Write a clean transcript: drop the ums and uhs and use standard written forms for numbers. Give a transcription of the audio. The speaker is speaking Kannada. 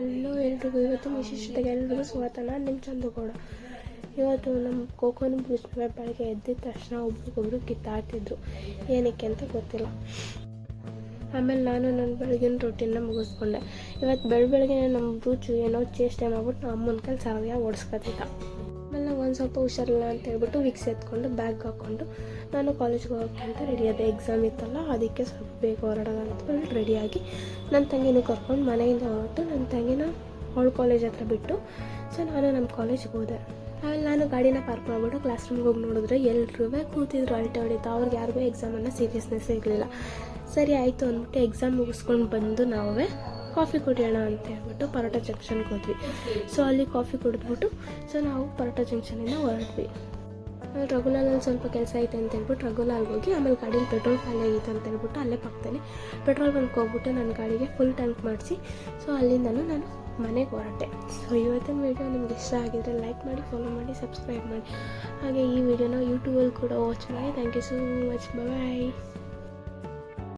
ಹಲೋ ಎಲ್ರಿಗೂ, ಇವತ್ತು ವಿಶೇಷತೆಗೆ ಎಲ್ರಿಗೂ ಸ್ವಾಗತ. ನಾನು ನಿಮ್ಮ ಚಂದ್ರಗೌಡ. ಇವತ್ತು ನಮ್ಮ ಕೋಕೋನ ಬ್ರಿಡ್ಜ್ ಬೆಳಗ್ಗೆ ಎದ್ದಿದ ತಕ್ಷಣ ಒಬ್ರಿಗೊಬ್ರು ಕಿತ್ತಾಡ್ತಿದ್ರು. ಏನಕ್ಕೆ ಅಂತ ಗೊತ್ತಿಲ್ಲ. ಆಮೇಲೆ ನಾನು ನನ್ನ ಬೆಳಗಿನ ರೊಟೀನ್ನ ಮುಗಿಸ್ಕೊಂಡೆ. ಇವತ್ತು ಬೆಳಗ್ಗೆ ನಮ್ಮ ಬ್ರೂಚು ಏನೋ ಚೇಷ್ಟೆ ಮಾಡ್ಬಿಟ್ಟು ಅಮ್ಮನ ಕೈಲಿ ಸರಿಯಾಗಿ ಓಡಿಸ್ಕೊತಿದ್ದ. ಆಮೇಲೆ ನಾವು ಒಂದು ಸ್ವಲ್ಪ ಹುಷಾರಿಲ್ಲ ಅಂತ ಹೇಳ್ಬಿಟ್ಟು ವಿಕ್ಸ್ ಎತ್ಕೊಂಡು ಬ್ಯಾಗ್ ಹಾಕ್ಕೊಂಡು ನಾನು ಕಾಲೇಜ್ಗೆ ಹೋಗೋಕ್ಕೆ ಅಂತ ರೆಡಿ ಆದೆ. ಎಕ್ಸಾಮ್ ಇತ್ತಲ್ಲ, ಅದಕ್ಕೆ ಸ್ವಲ್ಪ ಬೇಗ ಹೊರಡೋಣ ಅಂತ ರೆಡಿಯಾಗಿ ನನ್ನ ತಂಗಿನೂ ಕರ್ಕೊಂಡು ಮನೆಯಿಂದ ಹೊರಟು ನನ್ನ ತಂಗಿನ ಅವಳು ಕಾಲೇಜ್ ಹತ್ರ ಬಿಟ್ಟು ನಾನು ನಮ್ಮ ಕಾಲೇಜ್ಗೆ ಹೋದೆ. ಆಮೇಲೆ ನಾನು ಗಾಡಿನ ಪಾರ್ಕ್ ಮಾಡಿಬಿಟ್ಟು ಕ್ಲಾಸ್ ರೂಮ್ಗೆ ಹೋಗಿ ನೋಡಿದ್ರೆ ಎಲ್ಲರೂ ಕೂತಿದ್ರು ಅಲ್ಟೆ ಹೊಡಿತಾ. ಅವ್ರಿಗೆ ಯಾರಿಗೂ ಎಕ್ಸಾಮನ್ನು ಸೀರಿಯಸ್ನೆಸ್ ಇರಲಿಲ್ಲ. ಸರಿ ಆಯಿತು ಅಂದ್ಬಿಟ್ಟು ಎಕ್ಸಾಮ್ ಮುಗಿಸ್ಕೊಂಡು ಬಂದು ನಾವೇ ಕಾಫಿ ಕುಡಿಯೋಣ ಅಂತ ಹೇಳ್ಬಿಟ್ಟು ಪರೋಟ ಜಂಕ್ಷನ್ಗೆ ಹೋದ್ವಿ. ಅಲ್ಲಿ ಕಾಫಿ ಕುಡಿದ್ಬಿಟ್ಟು ನಾವು ಪರೋಟ ಜಂಕ್ಷನಿಂದ ಹೊರಟ್ವಿ. ಆಮೇಲೆ ರಘುಲಾಲಲ್ಲಿ ಸ್ವಲ್ಪ ಕೆಲಸ ಐತೆ ಅಂತ ಹೇಳ್ಬಿಟ್ಟು ರಘುಲಾಲ್ಗೆ ಹೋಗಿ ಆಮೇಲೆ ಗಾಡೀಲಿ ಪೆಟ್ರೋಲ್ ಖಾಲಿ ಆಗಿತ್ತು ಅಂತ ಹೇಳ್ಬಿಟ್ಟು ಅಲ್ಲೇ ಪಕ್ಕದಲ್ಲಿ ಪೆಟ್ರೋಲ್ ಬಂಕ್ ಹೋಗ್ಬಿಟ್ಟು ನನ್ನ ಗಾಡಿಗೆ ಫುಲ್ ಟ್ಯಾಂಕ್ ಮಾಡಿಸಿ ಅಲ್ಲಿಂದನೂ ನಾನು ಮನೆಗೆ ಹೊರಟೆ. ಇವತ್ತಿನ ವೀಡಿಯೋ ನಿಮ್ಗೆ ಇಷ್ಟ ಆಗಿದ್ರೆ ಲೈಕ್ ಮಾಡಿ, ಫಾಲೋ ಮಾಡಿ, ಸಬ್ಸ್ಕ್ರೈಬ್ ಮಾಡಿ. ಹಾಗೆ ಈ ವಿಡಿಯೋನ ಯೂಟ್ಯೂಬಲ್ಲಿ ಕೂಡ ವಾಚ್ ಮಾಡಿ. Thank you so much. Bye.